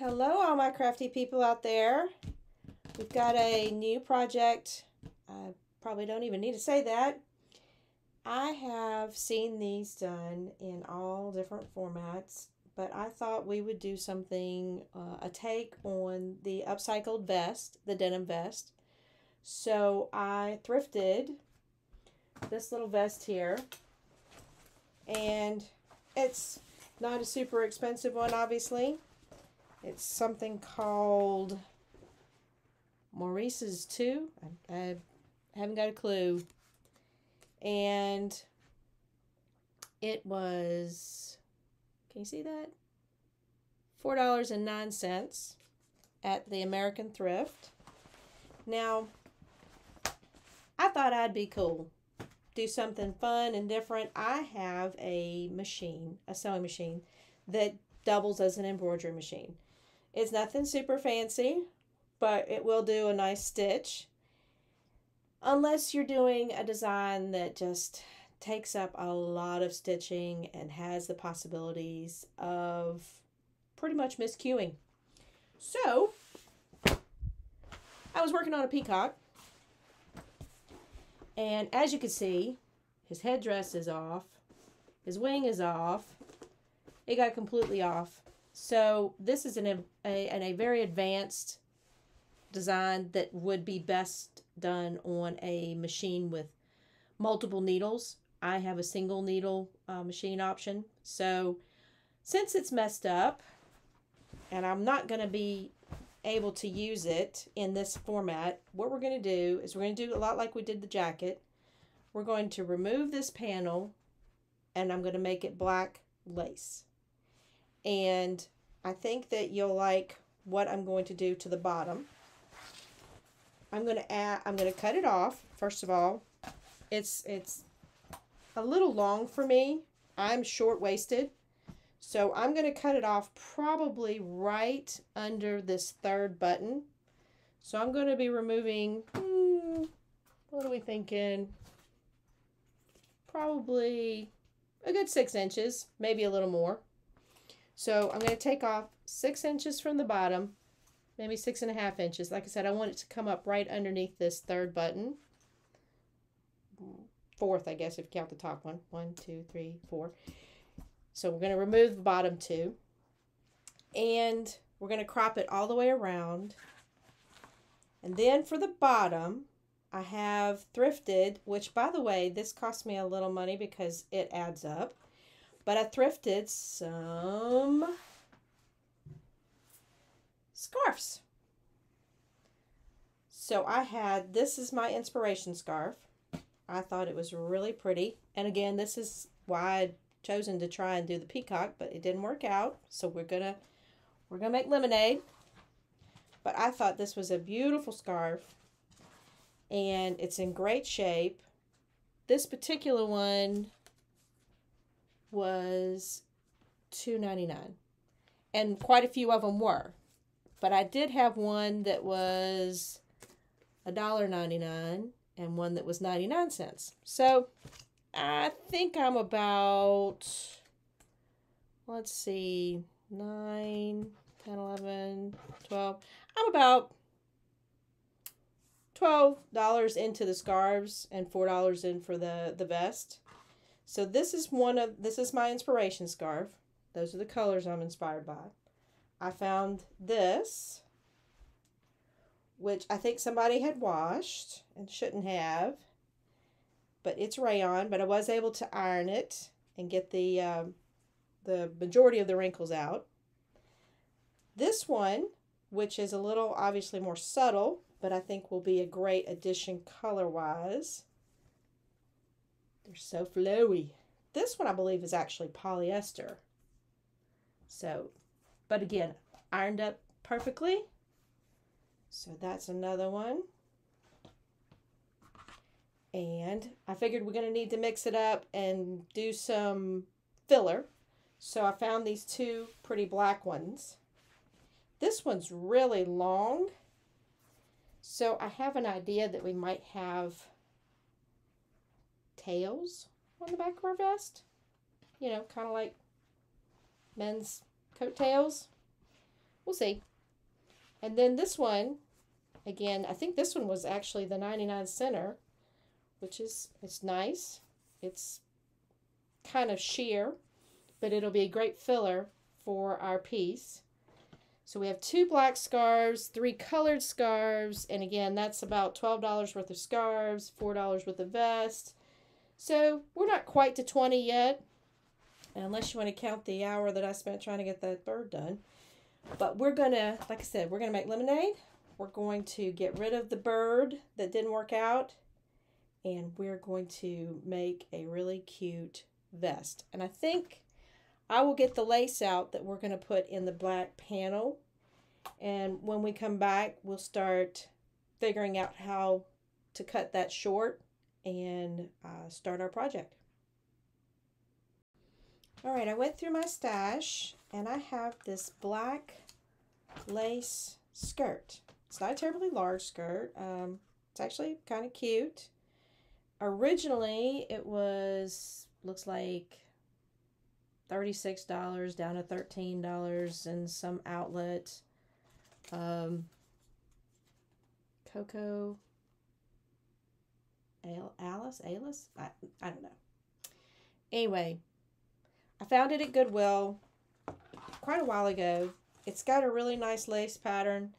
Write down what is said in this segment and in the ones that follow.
Hello, all my crafty people out there. We've got a new project. I probably don't even need to say that. I have seen these done in all different formats, but I thought we would do something, a take on the upcycled vest, the denim vest. So I thrifted this little vest here, and it's not a super expensive one, obviously. It's something called Maurice's 2. I haven't got a clue. And it was, can you see that? $4.09 at the American Thrift. Now, I thought I'd be cool. Do something fun and different. I have a machine, a sewing machine, that doubles as an embroidery machine. It's nothing super fancy, but it will do a nice stitch. Unless you're doing a design that just takes up a lot of stitching and has the possibilities of pretty much miscuing. So, I was working on a peacock. And as you can see, his headdress is off. His wing is off. It got completely off. So this is a very advanced design that would be best done on a machine with multiple needles. I have a single needle machine option. So since it's messed up and I'm not going to be able to use it in this format, what we're going to do is we're going to do a lot like we did the jacket. We're going to remove this panel and I'm going to make it black lace. And I think that you'll like what I'm going to do to the bottom. I'm going to cut it off. First of all, it's a little long for me. I'm short-waisted. So I'm going to cut it off probably right under this third button. So I'm going to be removing, what are we thinking? Probably a good 6 inches, maybe a little more. So I'm going to take off 6 inches from the bottom, maybe 6.5 inches. Like I said, I want it to come up right underneath this third button. Fourth, I guess, if you count the top one. 1, 2, 3, 4. So we're going to remove the bottom two. And we're going to crop it all the way around. And then for the bottom, I have thrifted, which, by the way, this cost me a little money because it adds up. But I thrifted some scarves. So I had, this is my inspiration scarf. I thought it was really pretty. And again, this is why I'd chosen to try and do the peacock, but it didn't work out. So we're gonna make lemonade. But I thought this was a beautiful scarf. And it's in great shape. This particular one was $2.99, and quite a few of them were, but I did have one that was $1.99 and one that was 99 cents. So I think I'm about, let's see, 9, 10, 11, 12. I'm about $12 into the scarves and $4 in for the vest. So this is my inspiration scarf. Those are the colors I'm inspired by. I found this, which I think somebody had washed and shouldn't have, but it's rayon, but I was able to iron it and get the majority of the wrinkles out. This one, which is a little obviously more subtle, but I think will be a great addition color-wise. They're so flowy. This one I believe is actually polyester. So, but again, ironed up perfectly. So that's another one. And I figured we're going to need to mix it up and do some filler. So I found these two pretty black ones. This one's really long. So I have an idea that we might have tails on the back of our vest. You know, kind of like men's coattails. We'll see. And then this one, again, I think this one was actually the 99 center, which is, it's nice. It's kind of sheer, but it'll be a great filler for our piece. So we have 2 black scarves, 3 colored scarves, and again, that's about $12 worth of scarves, $4 worth of vest. So we're not quite to 20 yet, unless you want to count the hour that I spent trying to get that bird done. But we're going to, like I said, we're going to make lemonade. We're going to get rid of the bird that didn't work out, and we're going to make a really cute vest. And I think I will get the lace out that we're going to put in the black panel. And when we come back, we'll start figuring out how to cut that short and start our project. All right, I went through my stash and I have this black lace skirt. It's not a terribly large skirt. It's actually kind of cute. Originally, it was, looks like $36 down to $13 in some outlet. Coco Alice? I don't know. Anyway, I found it at Goodwill quite a while ago. It's got a really nice lace pattern,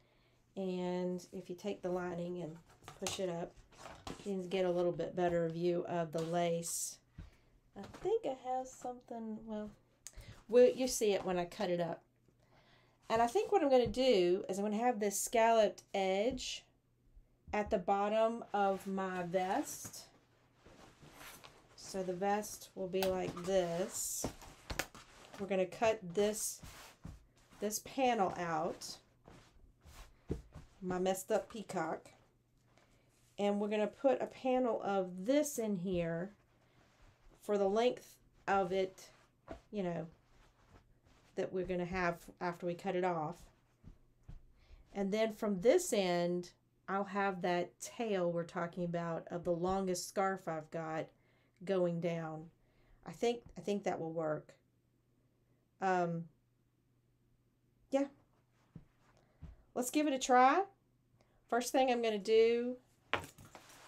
and if you take the lining and push it up, you can get a little bit better view of the lace. I think I have something, well, you see it when I cut it up. And I think what I'm going to do is I'm going to have this scalloped edge at the bottom of my vest. So the vest will be like this. We're going to cut this panel out, my messed up peacock. And we're going to put a panel of this in here for the length of it, you know, that we're going to have after we cut it off. And then from this end, I'll have that tail we're talking about of the longest scarf I've got going down. I think that will work. Yeah. Let's give it a try. First thing I'm going to do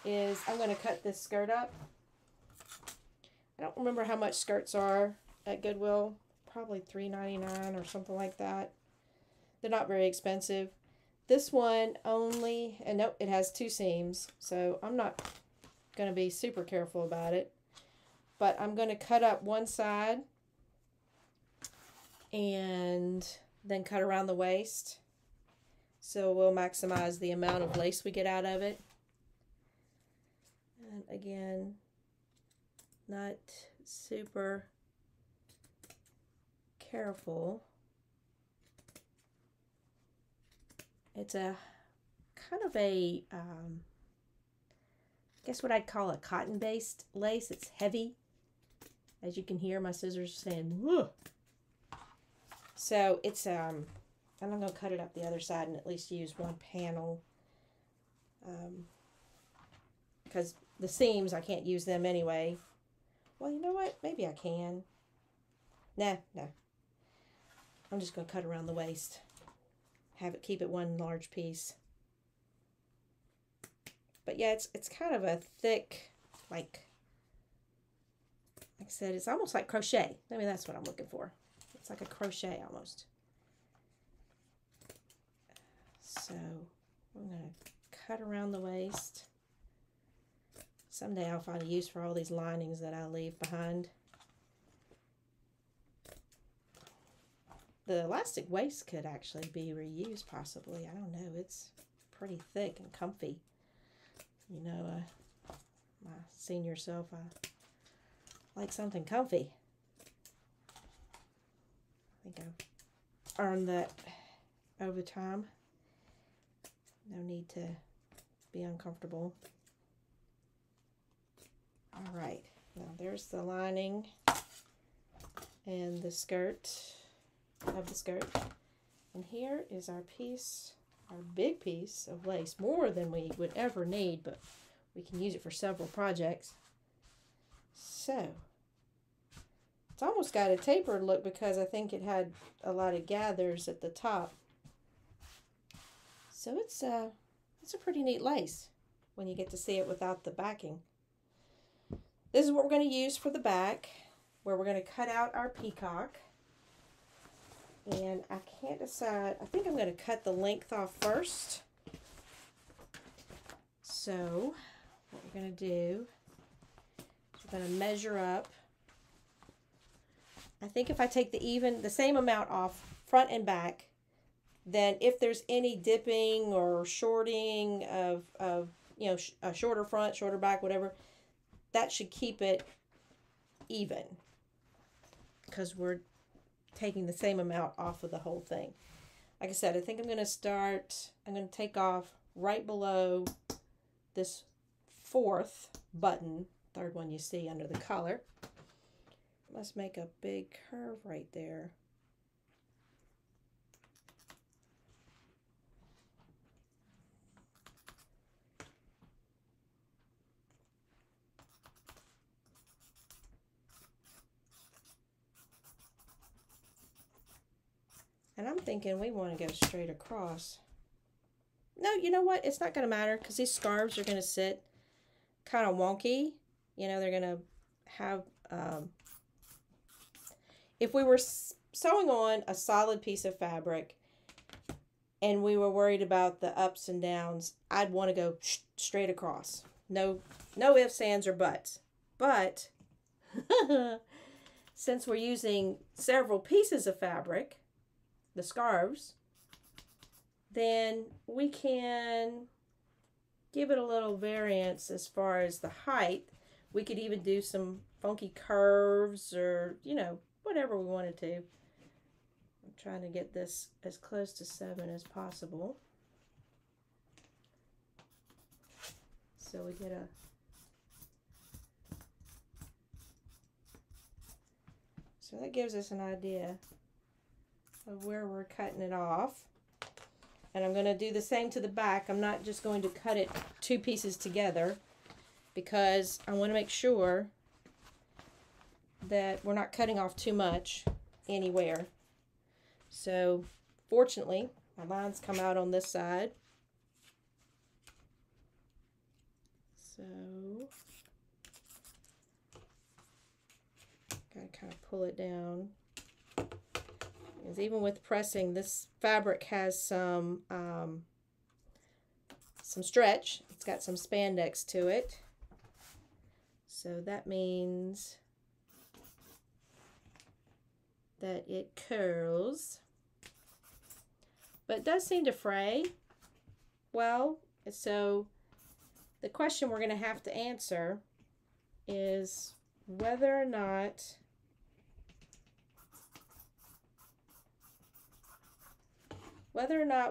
is I'm going to cut this skirt up. I don't remember how much skirts are at Goodwill. Probably $3.99 or something like that. They're not very expensive. This one only, and nope, it has 2 seams, so I'm not going to be super careful about it. But I'm going to cut up one side and then cut around the waist. So we'll maximize the amount of lace we get out of it. And again, not super careful. It's a kind of a, I guess what I'd call a cotton-based lace. It's heavy. As you can hear, my scissors saying, whoa. So it's, and I'm going to cut it up the other side and at least use one panel. Because the seams, I can't use them anyway. Well, you know what? Maybe I can. Nah. I'm just going to cut around the waist. Keep it one large piece. But yeah, it's kind of a thick, like I said, it's almost like crochet. Maybe that's what I'm looking for. It's like a crochet almost. So I'm going to cut around the waist. Someday I'll find a use for all these linings that I leave behind. The elastic waist could actually be reused possibly. I don't know. It's pretty thick and comfy. You know, my senior self, I like something comfy. I think I've earned that over time. No need to be uncomfortable. All right. Now there's the lining and the skirt of the skirt. And here is our piece, our big piece of lace, more than we would ever need, but we can use it for several projects. So it's almost got a tapered look because I think it had a lot of gathers at the top. So it's a pretty neat lace when you get to see it without the backing. This is what we're going to use for the back, where we're going to cut out our peacock. And I can't decide. I think I'm going to cut the length off first. So what we're going to do is we're going to measure up. I think if I take the same amount off front and back, then if there's any dipping or shorting of you know, a shorter front, shorter back, whatever, that should keep it even, because we're taking the same amount off of the whole thing. Like I said, I think I'm going to take off right below this 4th button, 3rd one you see under the collar. Must make a big curve right there. And I'm thinking we want to go straight across. No, you know what? It's not going to matter, because these scarves are going to sit kind of wonky. You know, they're going to have, if we were sewing on a solid piece of fabric and we were worried about the ups and downs, I'd want to go straight across. No ifs, ands, or buts. But since we're using several pieces of fabric, the scarves, then we can give it a little variance as far as the height. We could even do some funky curves, or, you know, whatever we wanted to. I'm trying to get this as close to 7 as possible. So we get so that gives us an idea of where we're cutting it off. And I'm going to do the same to the back. I'm not just going to cut it 2 pieces together, because I want to make sure that we're not cutting off too much anywhere. So fortunately, my lines come out on this side. So gotta kind of pull it down. Because even with pressing, this fabric has some stretch. It's got some spandex to it. So that means that it curls. But it does seem to fray well. So the question we're going to have to answer is whether or not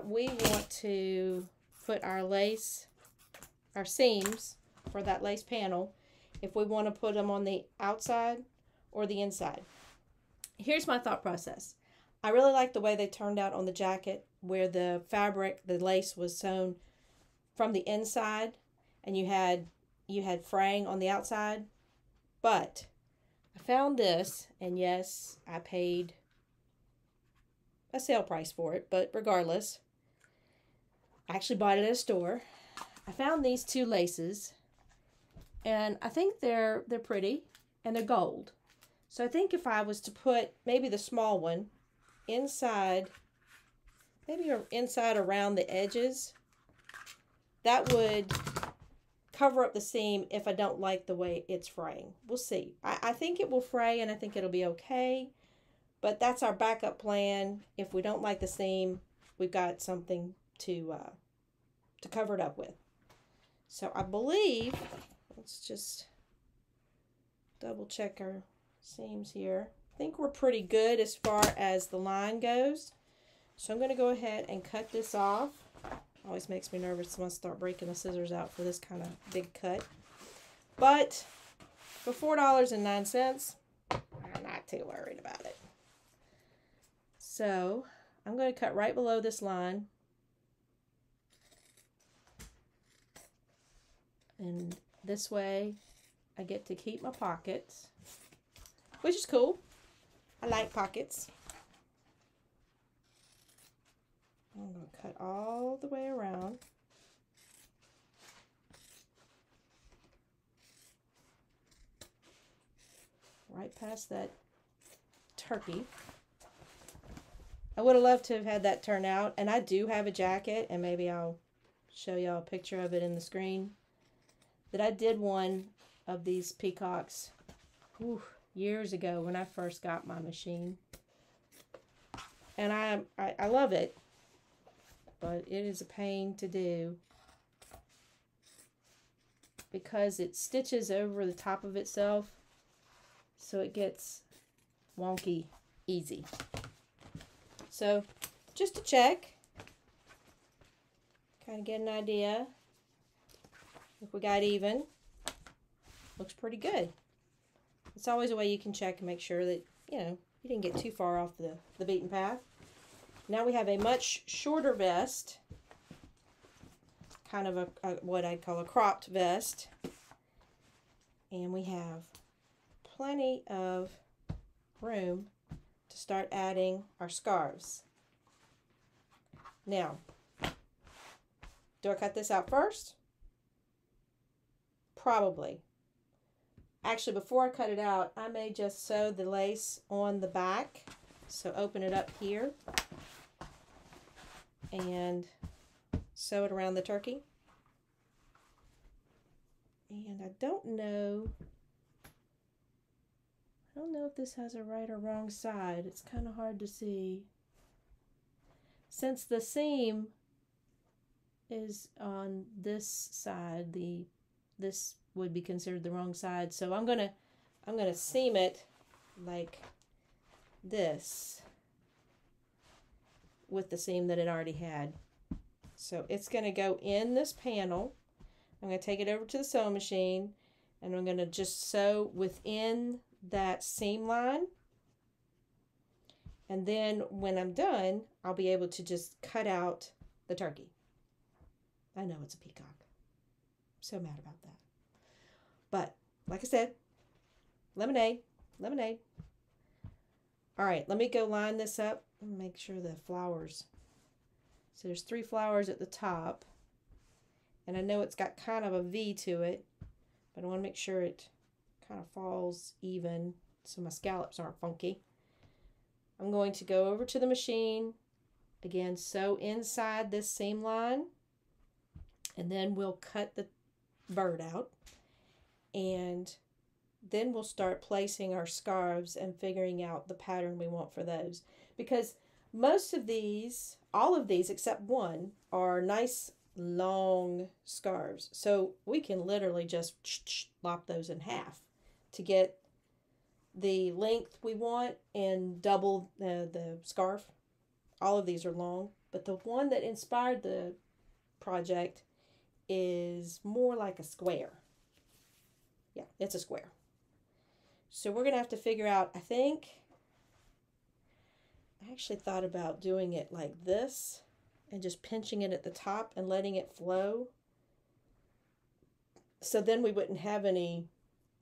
we want to put our lace, our seams for that lace panel, if we want to put them on the outside or the inside. Here's my thought process. I really like the way they turned out on the jacket, where the fabric, the lace was sewn from the inside and you had fraying on the outside. But I found this, and yes, I paid a sale price for it, but regardless, I actually bought it at a store. I found these 2 laces, and I think they're pretty, and they're gold. So I think if I was to put maybe the small one inside, maybe inside around the edges, that would cover up the seam if I don't like the way it's fraying. We'll see. I think it will fray, and I think it'll be okay. But that's our backup plan. If we don't like the seam, we've got something to cover it up with. So I believe, let's just double check our seams here. I think we're pretty good as far as the line goes. So I'm going to go ahead and cut this off. Always makes me nervous when I start breaking the scissors out for this kind of big cut. But for $4.09, I'm not too worried about it. So I'm going to cut right below this line. And this way I get to keep my pockets, which is cool. I like pockets. I'm going to cut all the way around. Right past that turkey. I would have loved to have had that turn out, and I do have a jacket, and maybe I'll show y'all a picture of it in the screen, that I did one of these peacocks years ago when I first got my machine. And I love it, but it is a pain to do because it stitches over the top of itself, so it gets wonky easy. So just to check, kind of get an idea if we got even. Looks pretty good. It's always a way you can check and make sure that, you know, you didn't get too far off the beaten path. Now we have a much shorter vest, kind of a what I'd call a cropped vest. And we have plenty of room to start adding our scarves. Now, do I cut this out first? Probably. Actually, before I cut it out, I may just sew the lace on the back. So open it up here and sew it around the turkey. And I don't know if this has a right or wrong side. It's kind of hard to see. Since the seam is on this side, this would be considered the wrong side. So I'm gonna seam it like this with the seam that it already had. So it's gonna go in this panel. I'm gonna take it over to the sewing machine, and I'm gonna just sew within that seam line. And then when I'm done, I'll be able to just cut out the turkey. I know it's a peacock. I'm so mad about that. But like I said, lemonade, lemonade. All right, let me go line this up and make sure the flowers. So there's 3 flowers at the top. And I know it's got kind of a V to it, but I want to make sure it kind of falls even so my scallops aren't funky. I'm going to go over to the machine, again, sew inside this seam line, and then we'll cut the bird out, and then we'll start placing our scarves and figuring out the pattern we want for those. Because most of these, all of these except one, are nice long scarves. So we can literally just lop those in half to get the length we want and double the scarf. All of these are long, but the one that inspired the project is more like a square. Yeah, it's a square. So we're gonna have to figure out, I actually thought about doing it like this and just pinching it at the top and letting it flow. So then we wouldn't have any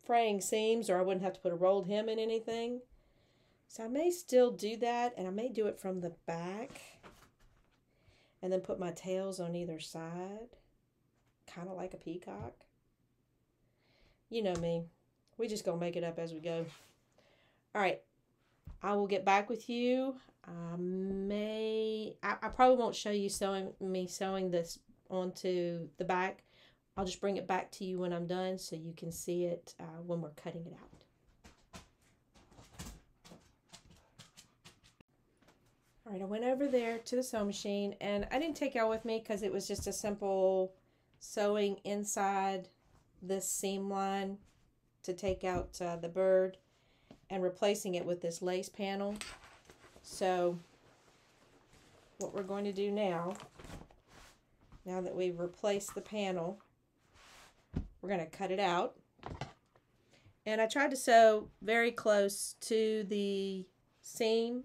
fraying seams, or I wouldn't have to put a rolled hem in anything. So I may still do that, and I may do it from the back and then put my tails on either side, kind of like a peacock. You know me. We just gonna make it up as we go. All right. I will get back with you. I probably won't show you sewing this onto the back. I'll just bring it back to you when I'm done so you can see it when we're cutting it out. All right, I went over there to the sewing machine, and I didn't take y'all with me because it was just a simple sewing inside this seam line to take out the bird and replacing it with this lace panel. So what we're going to do now that we've replaced the panel, we're going to cut it out. And I tried to sew very close to the seam.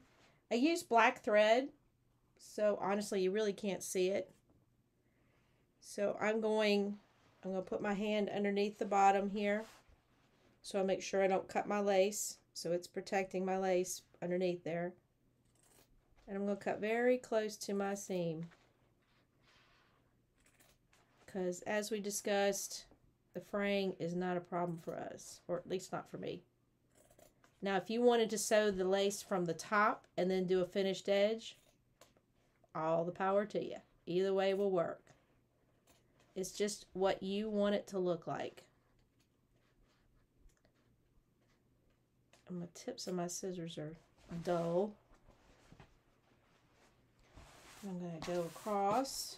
I used black thread, so honestly you really can't see it. So I'm going to put my hand underneath the bottom here, so I make sure I don't cut my lace, so it's protecting my lace underneath there. And I'm going to cut very close to my seam. Because as we discussed, the fraying is not a problem for us, or at least not for me. Now, if you wanted to sew the lace from the top and then do a finished edge, all the power to you. Either way will work. It's just what you want it to look like. And my tips of my scissors are dull. I'm going to go across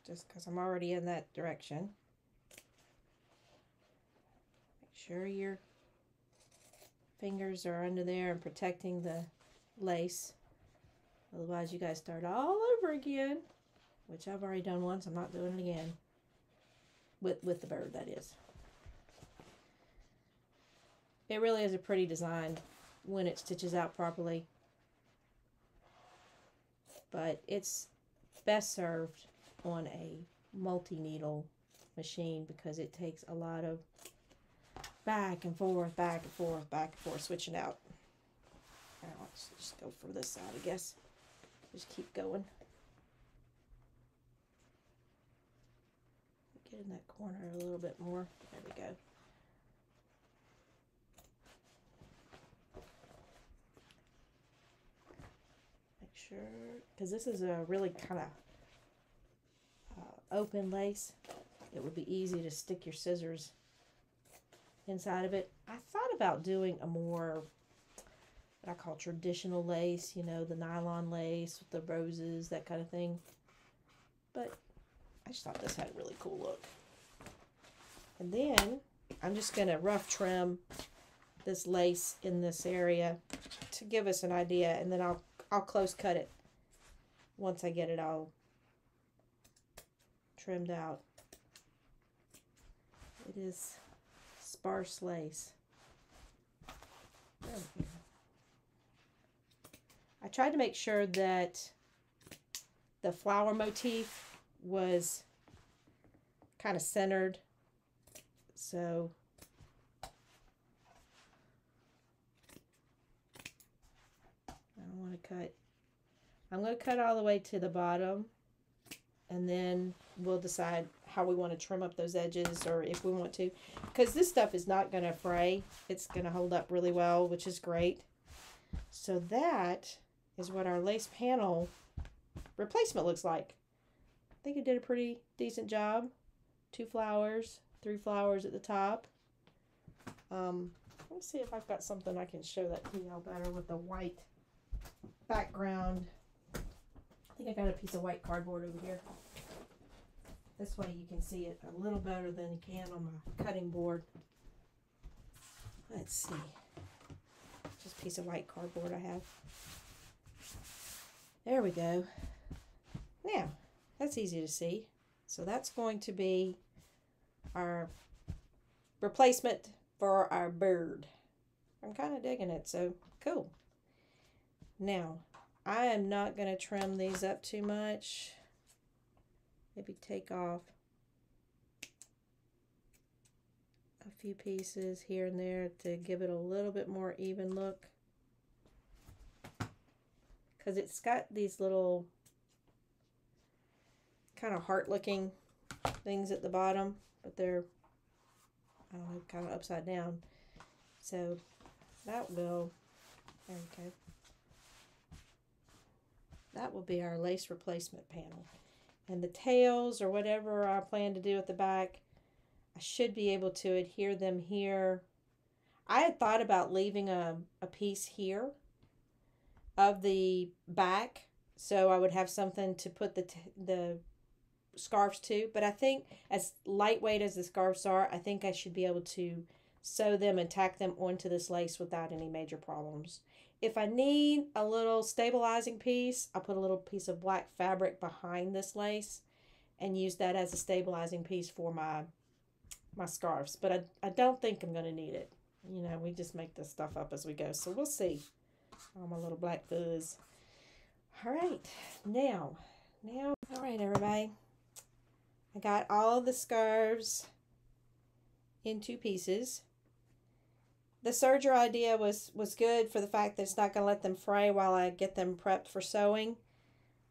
just because I'm already in that direction. Make sure your fingers are under there and protecting the lace. Otherwise you guys start all over again, which I've already done once. I'm not doing it again. With the bird, that is. It really is a pretty design when it stitches out properly. But it's best served on a multi-needle machine because it takes a lot of back and forth, back and forth, back and forth, switching out. Now, let's just go for this side, I guess. Just keep going. Get in that corner a little bit more. There we go. Sure, because this is a really kind of open lace. It would be easy to stick your scissors inside of it. I thought about doing a more, what I call traditional lace, you know, the nylon lace with the roses, that kind of thing. But I just thought this had a really cool look. And then I'm just going to rough trim this lace in this area to give us an idea, and then I'll close cut it once I get it all trimmed out. It is sparse lace. I tried to make sure that the flower motif was kind of centered, so I'm going to cut all the way to the bottom, and then we'll decide how we want to trim up those edges, or if we want to, because this stuff is not going to fray. It's going to hold up really well, which is great. So that is what our lace panel replacement looks like. I think it did a pretty decent job. 2 flowers, 3 flowers at the top. Let's see if I've got something I can show that to y'all better with the white background. I think I got a piece of white cardboard over here. This way you can see it a little better than you can on my cutting board. Let's see. Just a piece of white cardboard I have. There we go. Now, that's easy to see. So that's going to be our replacement for our bird. I'm kind of digging it, so cool. Now, I am not going to trim these up too much. Maybe take off a few pieces here and there to give it a little bit more even look. Because it's got these little kind of heart-looking things at the bottom, but they're, I don't know, kind of upside down. So that will, there we go. That will be our lace replacement panel. And the tails, or whatever I plan to do at the back, I should be able to adhere them here. I had thought about leaving a piece here of the back, so I would have something to put the scarves to. But I think, as lightweight as the scarves are, I think I should be able to sew them and tack them onto this lace without any major problems. If I need a little stabilizing piece, I'll put a little piece of black fabric behind this lace and use that as a stabilizing piece for my scarves. But I don't think I'm going to need it. You know, we just make this stuff up as we go. So we'll see. Oh, my little black fuzz. All right. Now. All right, everybody. I got all the scarves in 2 pieces. the serger idea was good for the fact that it's not going to let them fray while I get them prepped for sewing.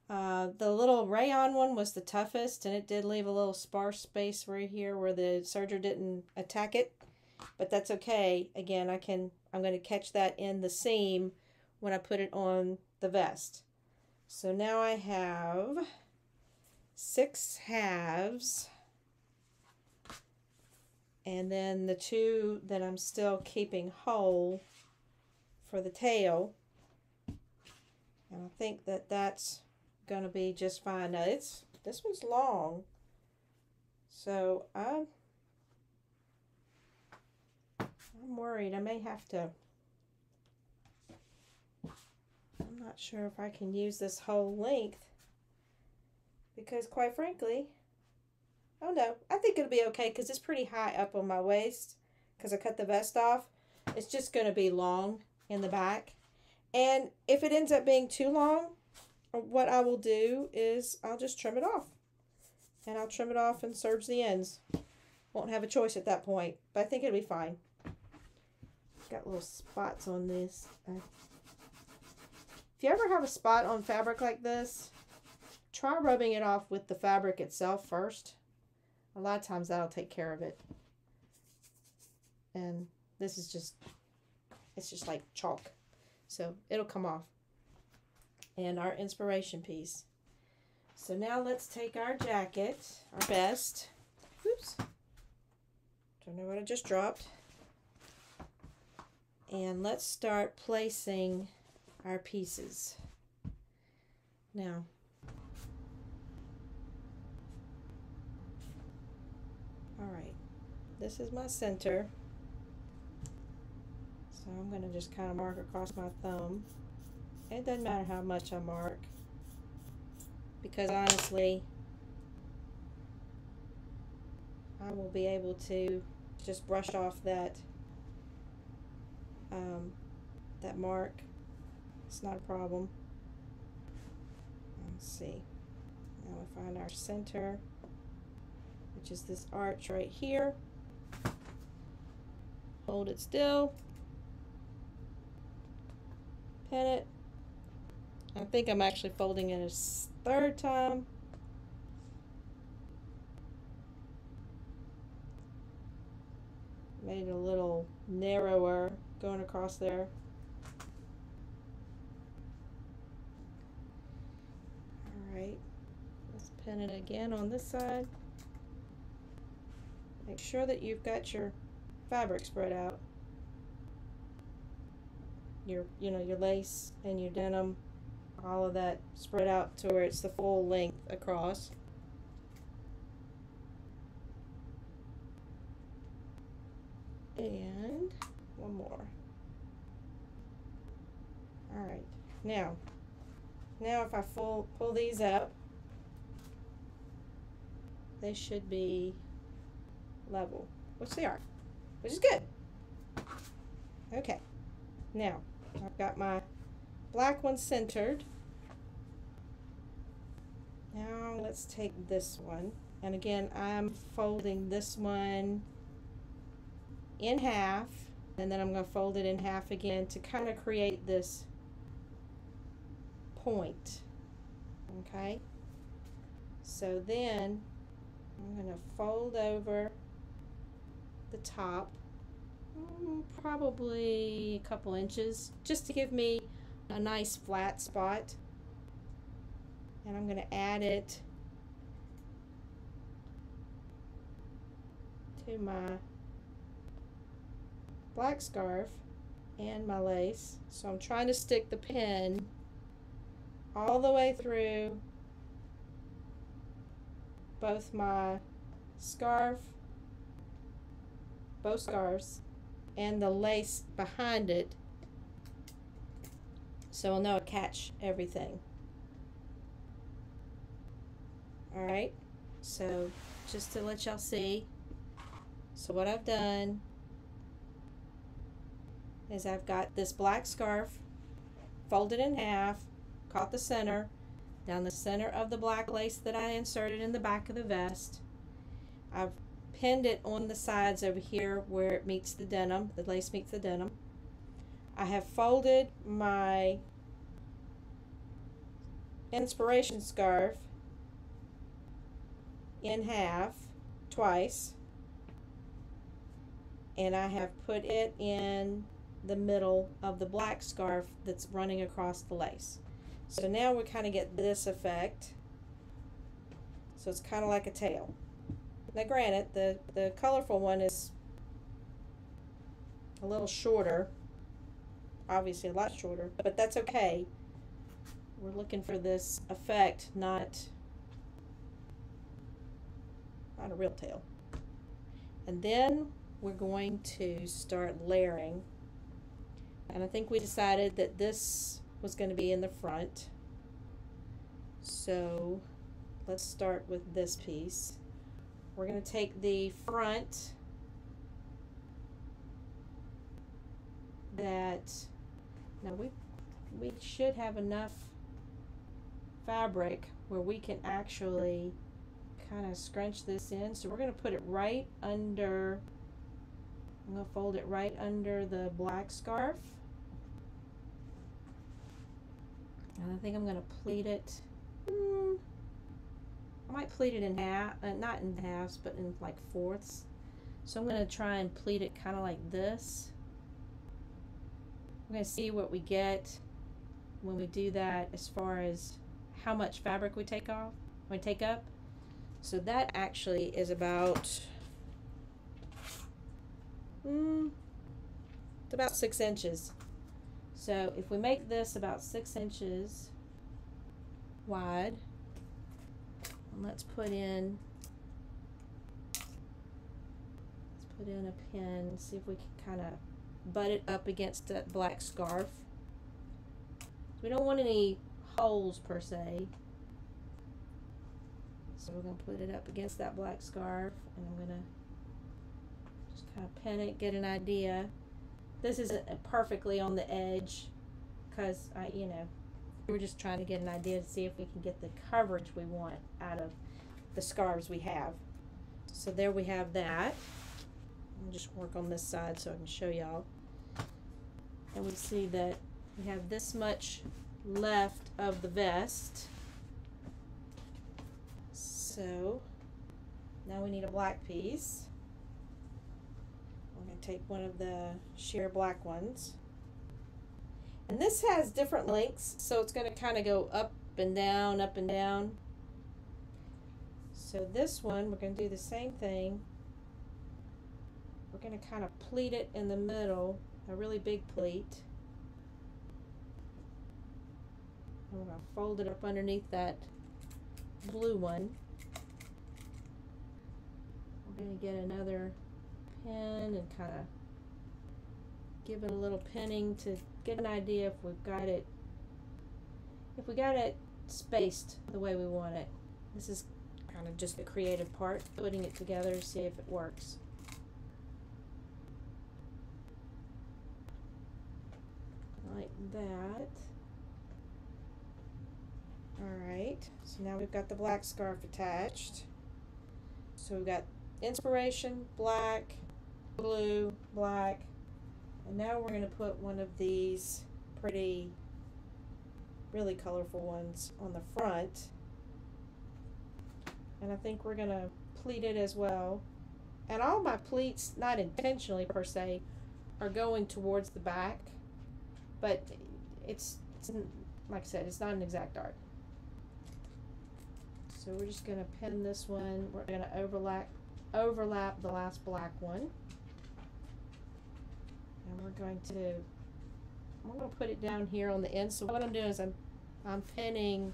The little rayon one was the toughest, and it did leave a little sparse space right here where the serger didn't attack it. But that's okay. Again, I'm going to catch that in the seam when I put it on the vest. So now I have 6 halves. And then the 2 that I'm still keeping whole for the tail. And I think that that's going to be just fine. Now this one's long. So I'm worried I may have to, I'm not sure if I can use this whole length, because quite frankly, oh no, I think it'll be okay because it's pretty high up on my waist because I cut the vest off. It's just going to be long in the back. And if it ends up being too long, what I will do is I'll just trim it off. And I'll trim it off and serge the ends. Won't have a choice at that point, but I think it'll be fine. Got little spots on this. If you ever have a spot on fabric like this, try rubbing it off with the fabric itself first. A lot of times that'll take care of it. And this is just, it's just like chalk. So it'll come off. And our inspiration piece. So now let's take our jacket, our vest. Oops. Don't know what I just dropped. And let's start placing our pieces. Now, all right, this is my center. So I'm going to just kind of mark across my thumb. It doesn't matter how much I mark, because honestly, I will be able to just brush off that that mark. It's not a problem. Let's see. Now we find our center, which is this arch right here. Hold it still. Pin it. I think I'm actually folding it a 3rd time. Made it a little narrower going across there. Alright, let's pin it again on this side. Make sure that you've got your fabric spread out. Your lace and your denim, all of that spread out to where it's the full length across. And one more. All right, now if I pull these up, they should be level, which they are, which is good. Okay, now I've got my black one centered. Now let's take this one, and again I'm folding this one in half, and then I'm going to fold it in half again to kind of create this point. Okay, so then I'm going to fold over the top, probably a couple inches, just to give me a nice flat spot. And I'm going to add it to my black scarf and my lace. So I'm trying to stick the pin all the way through both my scarf, both scarves, and the lace behind it, so I'll know to catch everything. Alright, so just to let y'all see, so what I've done is I've got this black scarf folded in half, caught the center, down the center of the black lace that I inserted in the back of the vest. I've pinned it on the sides over here where it meets the denim, the lace meets the denim. I have folded my inspiration scarf in half twice, and I have put it in the middle of the black scarf that's running across the lace. So now we kind of get this effect. So it's kind of like a tail. Now granted, the colorful one is a little shorter, obviously a lot shorter, but that's okay. We're looking for this effect, not a real tail. And then we're going to start layering. And I think we decided that this was going to be in the front. So let's start with this piece. We're going to take the front that, now we should have enough fabric where we can actually kind of scrunch this in. So we're going to put it right under, I'm going to fold it right under the black scarf. And I think I'm going to pleat it. I might pleat it in half, not in halves, but in like fourths. So I'm going to try and pleat it kind of like this. We're going to see what we get when we do that as far as how much fabric we take up. So that actually is about, it's about 6 inches. So if we make this about 6 inches wide, and let's put in a pin and see if we can kind of butt it up against that black scarf. We don't want any holes per se. So we're going to put it up against that black scarf, and I'm going to just kind of pin it, get an idea. This isn't perfectly on the edge because we're just trying to get an idea to see if we can get the coverage we want out of the scarves we have. So there we have that. I'll just work on this side so I can show y'all. And we see that we have this much left of the vest. So now we need a black piece. I'm going to take one of the sheer black ones. And this has different lengths, so it's going to kind of go up and down, up and down. So this one, we're going to do the same thing. We're going to kind of pleat it in the middle, a really big pleat. And we're going to fold it up underneath that blue one. We're going to get another pin and kind of give it a little pinning to get an idea if we got it spaced the way we want it. This is kind of just the creative part, putting it together to see if it works. Like that. Alright, so now we've got the black scarf attached. So we've got inspiration, black, blue, black, and now we're going to put one of these pretty, really colorful ones on the front. And I think we're going to pleat it as well. And all my pleats, not intentionally per se, are going towards the back. But it's like I said, it's not an exact art. So we're just going to pin this one. We're going to overlap the last black one. And I'm going to put it down here on the end. So what I'm doing is I'm pinning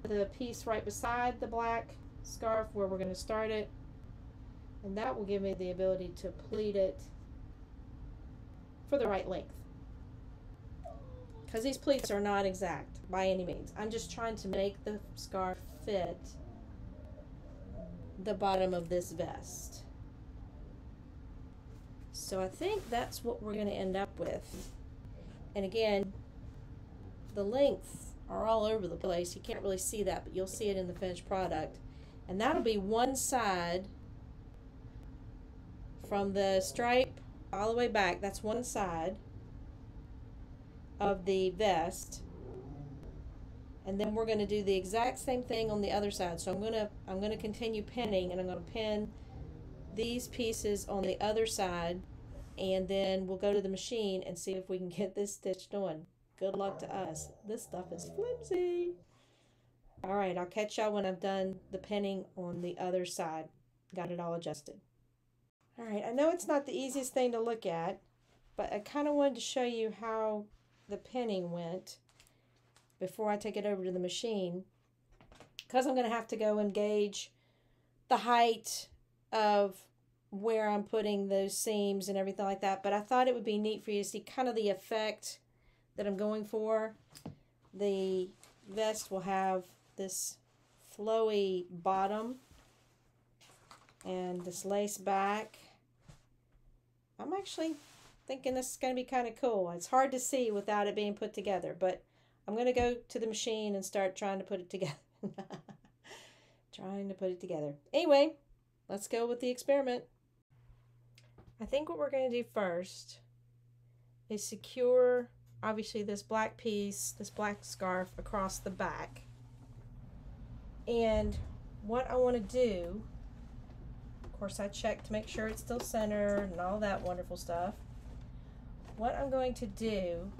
the piece right beside the black scarf where we're going to start it, and that will give me the ability to pleat it for the right length, because these pleats are not exact by any means. I'm just trying to make the scarf fit the bottom of this vest. So I think that's what we're going to end up with. And again, the lengths are all over the place. You can't really see that, but you'll see it in the finished product. And that'll be one side from the stripe all the way back. That's one side of the vest. And then we're going to do the exact same thing on the other side. So I'm going to continue pinning, and I'm going to pin these pieces on the other side, and then we'll go to the machine and see if we can get this stitched on. Good luck to us. This stuff is flimsy. All right, I'll catch y'all when I've done the pinning on the other side. Got it all adjusted. All right, I know it's not the easiest thing to look at, but I kind of wanted to show you how the pinning went before I take it over to the machine, because I'm going to have to go and gauge the height of where I'm putting those seams and everything like that. But I thought it would be neat for you to see kind of the effect that I'm going for. The vest will have this flowy bottom and this lace back. I'm actually thinking this is going to be kind of cool. It's hard to see without it being put together, but I'm going to go to the machine and start trying to put it together. Trying to put it together. Anyway, let's go with the experiment. I think what we're going to do first is secure, obviously, this black piece, this black scarf across the back. And what I want to do, of course I check to make sure it's still centered and all that wonderful stuff. What I'm going to do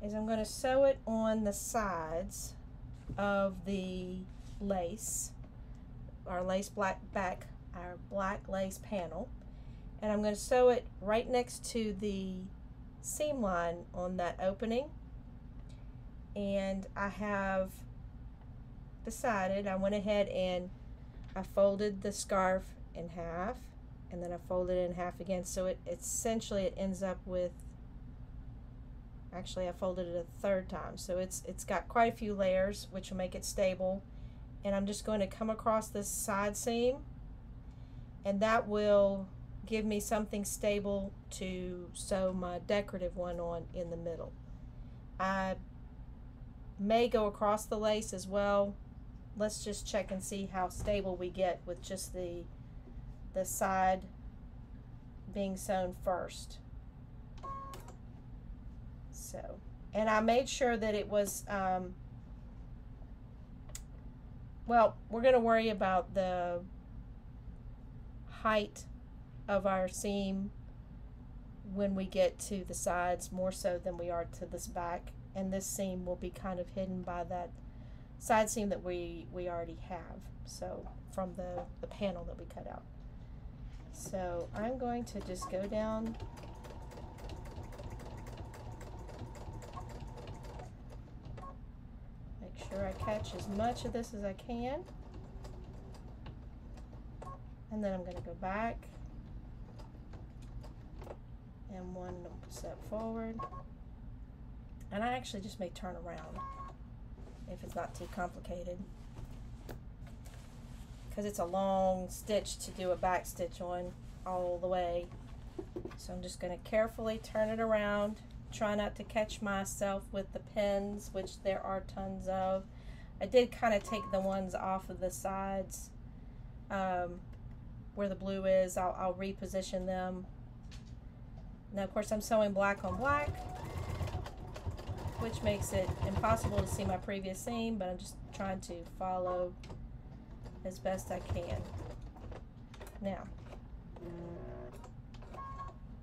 is I'm going to sew it on the sides of the lace, our lace black back, our black lace panel, and I'm going to sew it right next to the seam line on that opening. And I have decided, I went ahead and I folded the scarf in half, and then I folded it in half again, so it essentially it ends up with, actually I folded it a third time, so it's got quite a few layers, which will make it stable. And I'm just going to come across this side seam, and that will give me something stable to sew my decorative one on in the middle. I may go across the lace as well. Let's just check and see how stable we get with just the side being sewn first. So, and I made sure that it was, well, we're going to worry about the height of our seam when we get to the sides, more so than we are to this back. And this seam will be kind of hidden by that side seam that we already have, so from the panel that we cut out. So I'm going to just go down sure I catch as much of this as I can, and then I'm going to go back and one step forward, and I actually just may turn around if it's not too complicated, because it's a long stitch to do a back stitch on all the way. So I'm just going to carefully turn it around. Try not to catch myself with the pins, which there are tons of. I did kind of take the ones off of the sides where the blue is. I'll reposition them. Now, of course, I'm sewing black on black, which makes it impossible to see my previous seam, but I'm just trying to follow as best I can. Now,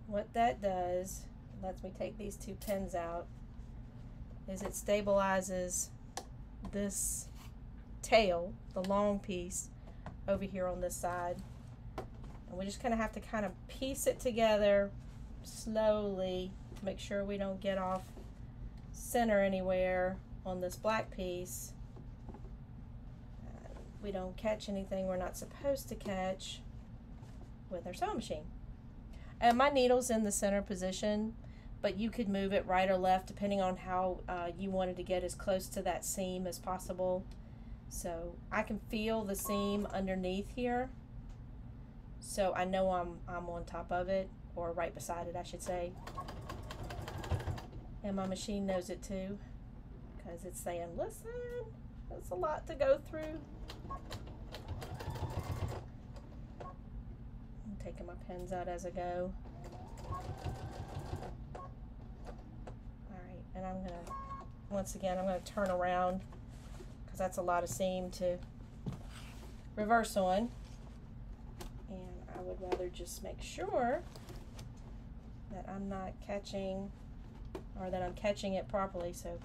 what that does, lets me take these two pins out, is it stabilizes this tail, the long piece, over here on this side. And we just kind of have to kind of piece it together slowly to make sure we don't get off center anywhere on this black piece. We don't catch anything we're not supposed to catch with our sewing machine. And my needle's in the center position, but you could move it right or left depending on how you wanted to get as close to that seam as possible. So I can feel the seam underneath here, so I know I'm on top of it, or right beside it I should say. And my machine knows it too, because it's saying, listen, that's a lot to go through. I'm taking my pins out as I go. Alright, and I'm gonna, once again, I'm gonna turn around because that's a lot of seam to reverse on. And I would rather just make sure that I'm not catching, or that I'm catching it properly. So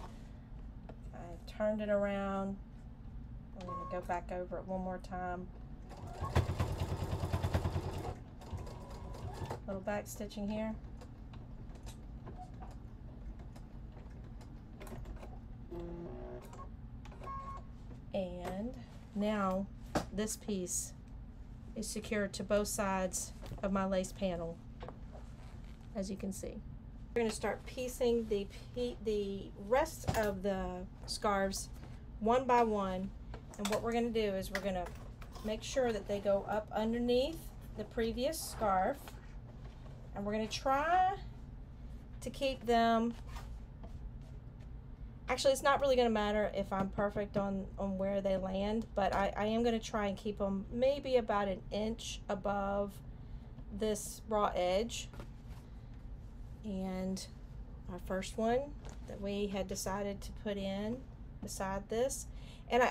I turned it around. I'm going to go back over it one more time. Little back stitching here. And now this piece is secured to both sides of my lace panel, as you can see. We're going to start piecing the rest of the scarves one by one, and what we're going to do is we're going to make sure that they go up underneath the previous scarf, and we're going to try to keep them. Actually, it's not really going to matter if I'm perfect on where they land, but I am going to try and keep them maybe about an inch above this raw edge. And our first one that we had decided to put in beside this. And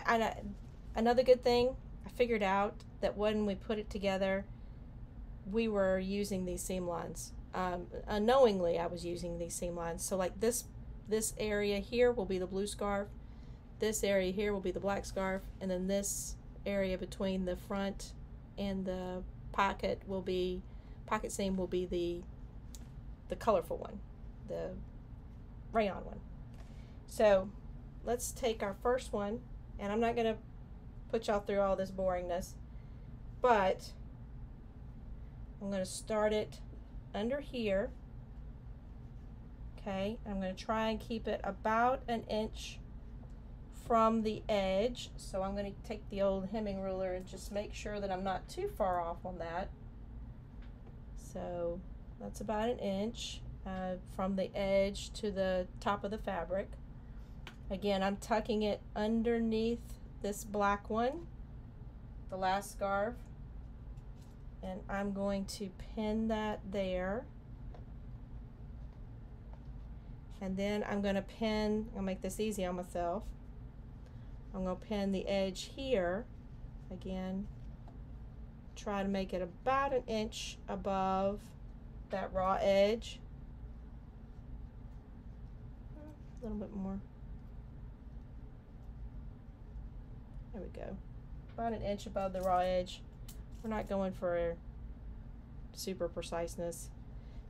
another good thing, I figured out that when we put it together, we were using these seam lines. Unknowingly, I was using these seam lines. So like this area here will be the blue scarf, this area here will be the black scarf, and then this area between the front and the pocket seam will be the colorful one, the rayon one. So let's take our first one, and I'm not going to put y'all through all this boringness, but I'm going to start it under here. Okay, I'm going to try and keep it about an inch from the edge. So I'm going to take the old hemming ruler and just make sure that I'm not too far off on that. So that's about an inch from the edge to the top of the fabric. Again, I'm tucking it underneath this black one, the last scarf, and I'm going to pin that there. And then I'm going to pin, I'll make this easy on myself. I'm going to pin the edge here. Again, try to make it about an inch above that raw edge. A little bit more. There we go. About an inch above the raw edge. We're not going for super preciseness,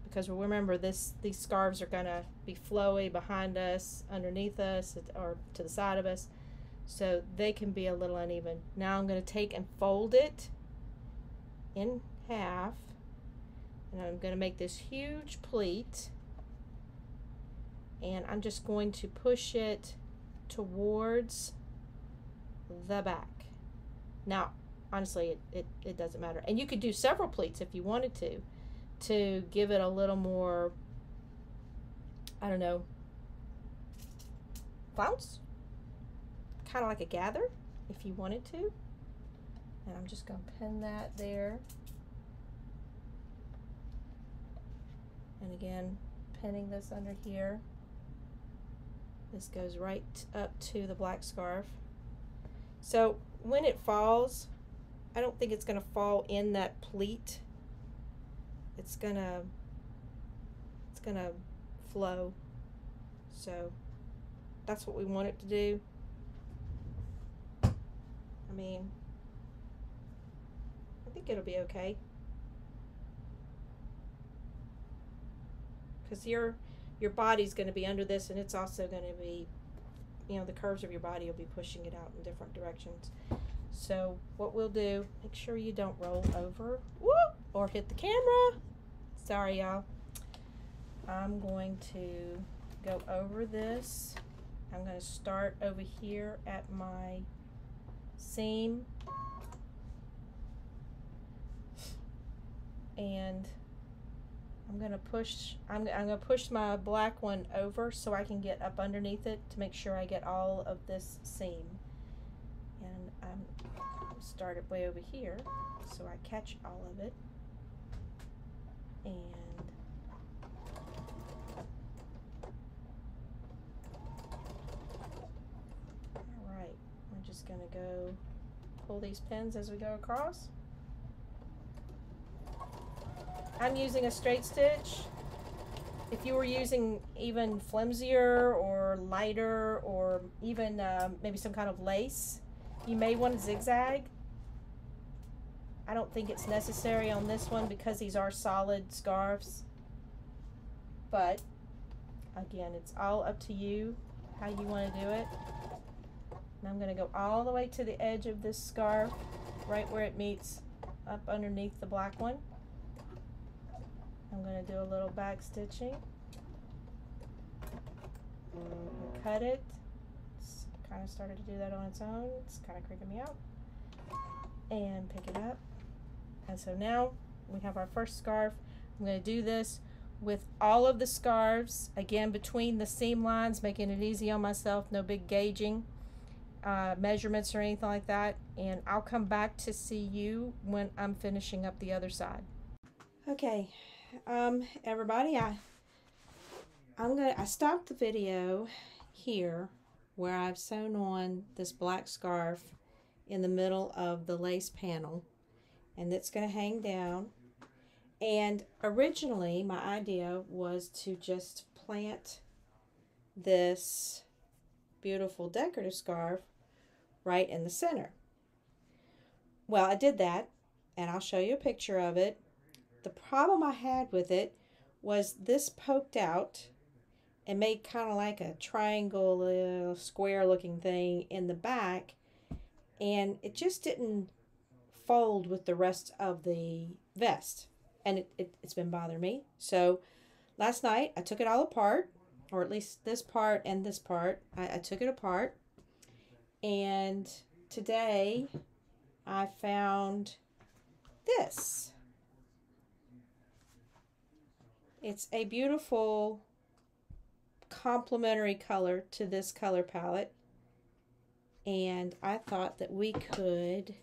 because remember these scarves are going to be flowy behind us, underneath us, or to the side of us, so they can be a little uneven. Now I'm going to take and fold it in half, and I'm going to make this huge pleat, and I'm just going to push it towards the back. Now honestly it doesn't matter, and you could do several pleats if you wanted to give it a little more, I don't know, bounce, kind of like a gather if you wanted to. And I'm just going to pin that there, and again pinning this under here. This goes right up to the black scarf. So when it falls, I don't think it's going to fall in that pleat. It's gonna flow. So that's what we want it to do. I mean, I think it'll be okay, because your body's going to be under this, and it's also going to be, you know, the curves of your body will be pushing it out in different directions. So what we'll do, make sure you don't roll over, whoop, or hit the camera. Sorry, y'all. I'm going to go over this. I'm going to start over here at my seam, and I'm going to push my black one over so I can get up underneath it to make sure I get all of this seam. And started way over here so I catch all of it. And all right, I'm just going to go pull these pins as we go across. I'm using a straight stitch. If you were using even flimsier or lighter or even maybe some kind of lace, you may want to zigzag. I don't think it's necessary on this one because these are solid scarves. But again, it's all up to you how you want to do it. And I'm going to go all the way to the edge of this scarf, right where it meets up underneath the black one. I'm going to do a little back stitching. Cut it. It's kind of started to do that on its own. It's kind of creeping me out. And pick it up. And so now we have our first scarf. I'm going to do this with all of the scarves, again between the seam lines, making it easy on myself, no big gauging, measurements or anything like that. And I'll come back to see you when I'm finishing up the other side. Okay, everybody, I stopped the video here where I've sewn on this black scarf in the middle of the lace panel, and it's going to hang down. And originally my idea was to just plant this beautiful decorative scarf right in the center. Well, I did that, and I'll show you a picture of it. The problem I had with it was this poked out and made kind of like a triangle, square looking thing in the back, and it just didn't fold with the rest of the vest, and it's been bothering me. So last night I took it all apart, or at least this part and this part. I took it apart, and today I found this. It's a beautiful complementary color to this color palette, and I thought that we could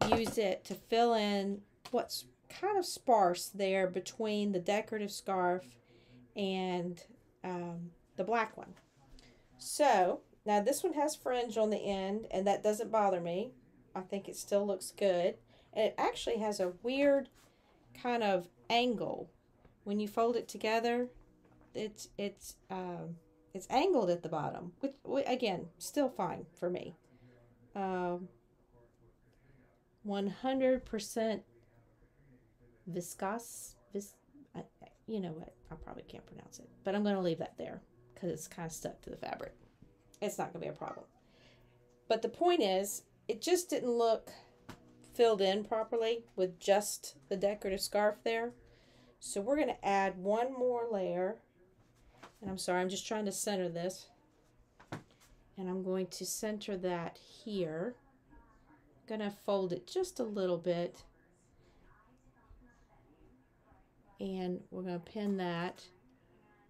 use it to fill in what's kind of sparse there between the decorative scarf and the black one. So now this one has fringe on the end, and that doesn't bother me. I think it still looks good, and it actually has a weird kind of angle when you fold it together. It's angled at the bottom, which again, still fine for me. 100% viscose. You know what? I probably can't pronounce it, but I'm going to leave that there because it's kind of stuck to the fabric. It's not going to be a problem. But the point is, it just didn't look filled in properly with just the decorative scarf there. So we're going to add one more layer. And I'm sorry, I'm just trying to center this. And I'm going to center that here. I'm going to fold it just a little bit. And we're going to pin that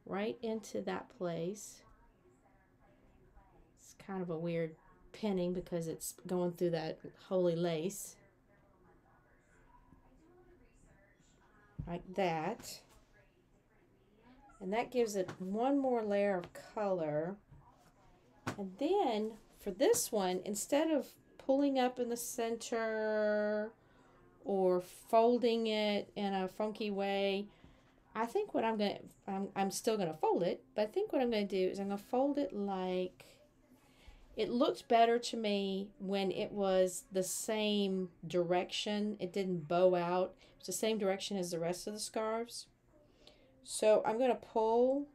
right into that place. It's kind of a weird pinning because it's going through that holy lace. Like that. And that gives it one more layer of color. And then for this one, instead of pulling up in the center or folding it in a funky way, I think what I'm still going to fold it, but I think what I'm going to do is I'm going to fold it like, it looked better to me when it was the same direction. It didn't bow out. It's the same direction as the rest of the scarves. So I'm going to pull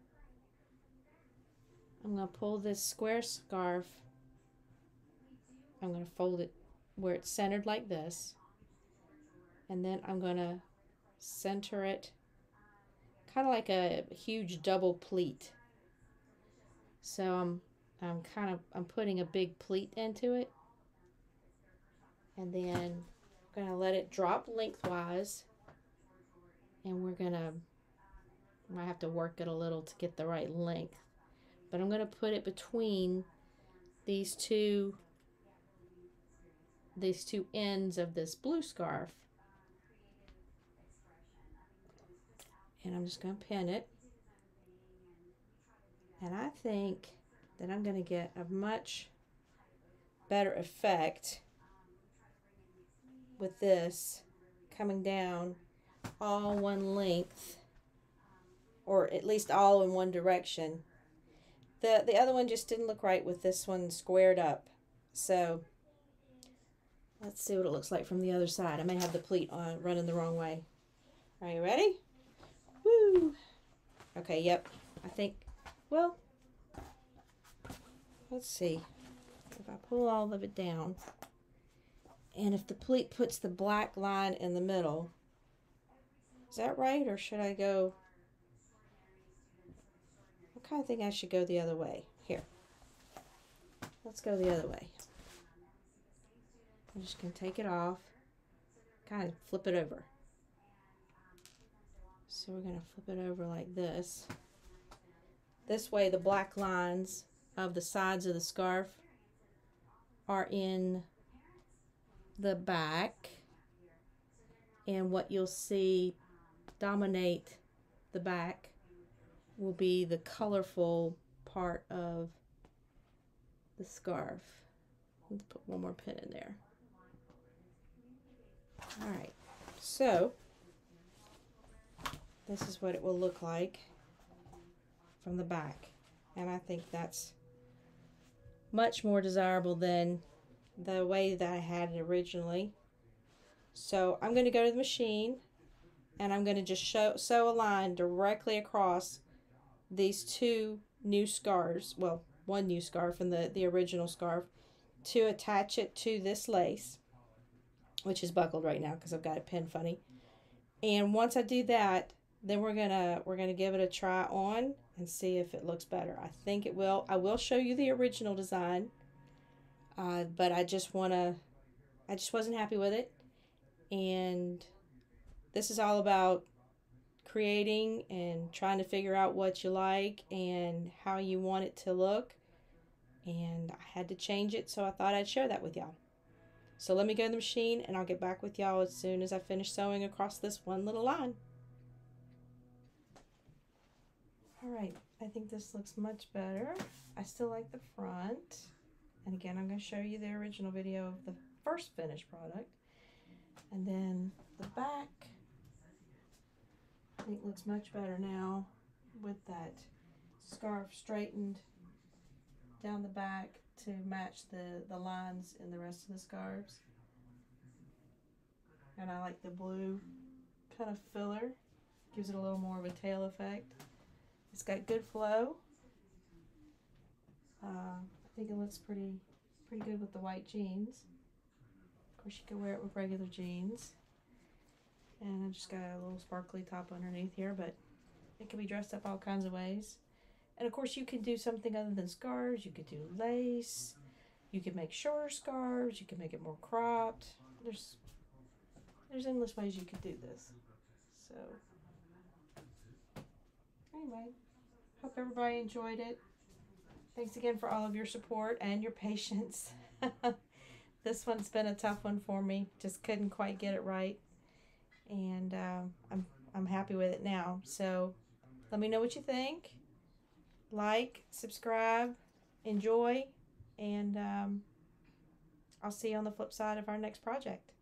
this square scarf. I'm going to fold it where it's centered like this. And then I'm going to center it kind of like a huge double pleat. So I'm putting a big pleat into it. And then I'm going to let it drop lengthwise. And I might have to work it a little to get the right length. But I'm going to put it between these two ends of this blue scarf. And I'm just going to pin it. And I think that I'm going to get a much better effect with this coming down all one length, or at least all in one direction. The other one just didn't look right with this one squared up. So let's see what it looks like from the other side. I may have the pleat on running the wrong way. Are you ready? Woo! Okay, yep. I think, well, let's see. If I pull all of it down, and if the pleat puts the black line in the middle, is that right, or should I go? I kind of think I should go the other way. Here. Let's go the other way. I'm just going to take it off, kind of flip it over. So we're going to flip it over like this. This way the black lines of the sides of the scarf are in the back, and what you'll see dominate the back will be the colorful part of the scarf. Let's put one more pin in there. Alright, so this is what it will look like from the back, and I think that's much more desirable than the way that I had it originally. So I'm going to go to the machine, and I'm going to just sew a line directly across these two new scarves, well, one new scarf and the original scarf, to attach it to this lace, which is buckled right now because I've got it pinned funny. And once I do that, then we're gonna give it a try on and see if it looks better. I think it will. I will show you the original design, but I just wasn't happy with it. And this is all about creating and trying to figure out what you like and how you want it to look. And I had to change it, so I thought I'd share that with y'all. So let me go to the machine, and I'll get back with y'all as soon as I finish sewing across this one little line. Alright, I think this looks much better. I still like the front. And again, I'm going to show you the original video of the first finished product. And then the back, I think looks much better now with that scarf straightened down the back to match the lines in the rest of the scarves. And I like the blue kind of filler. Gives it a little more of a tail effect. It's got good flow. I think it looks pretty good with the white jeans. Of course, you can wear it with regular jeans. And I just got a little sparkly top underneath here, but it can be dressed up all kinds of ways. And of course, you can do something other than scarves. You could do lace. You could make shorter scarves. You can make it more cropped. There's endless ways you could do this. So anyway, hope everybody enjoyed it. Thanks again for all of your support and your patience. This one's been a tough one for me. Just couldn't quite get it right. And I'm happy with it now. So let me know what you think. Like, subscribe, enjoy, and I'll see you on the flip side of our next project.